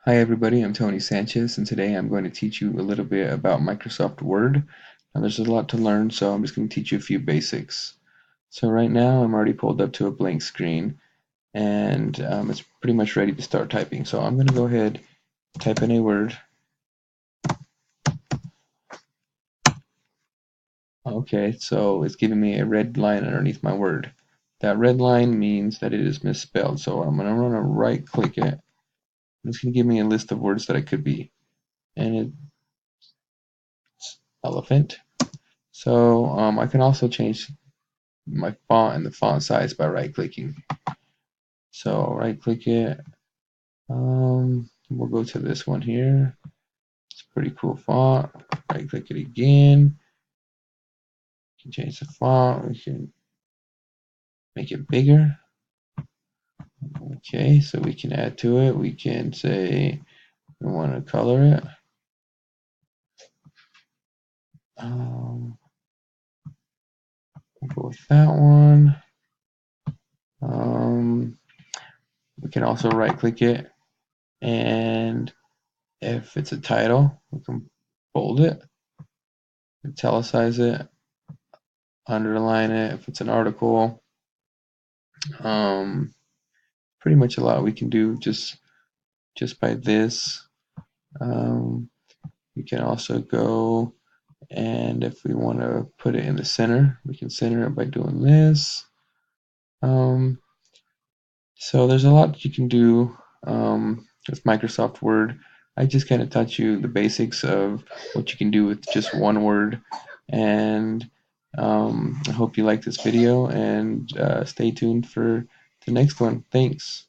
Hi everybody, I'm Tony Sanchez, and today I'm going to teach you a little bit about Microsoft Word. Now there's a lot to learn, so I'm just going to teach you a few basics. So right now I'm already pulled up to a blank screen, and it's pretty much ready to start typing. So I'm going to go ahead, type in a word. Okay, so it's giving me a red line underneath my word. That red line means that it is misspelled, so I'm going to right click it. It's going to give me a list of words that it could be, and it's elephant. So I can also change my font and the font size by right clicking. So right click it. We'll go to this one here. It's a pretty cool font. Right click it again. We can change the font. We can make it bigger. Okay, so we can add to it. We can say we want to color it. We'll go with that one. We can also right click it, and if it's a title, we can bold it, italicize it, underline it if it's an article. Um, Pretty much a lot we can do just by this. Um, we can also go, and if we want to put it in the center, we can center it by doing this. Um, so there's a lot that you can do with Microsoft Word. I just kind of taught you the basics of what you can do with just one word, and I hope you like this video, and stay tuned for the next one. Thanks.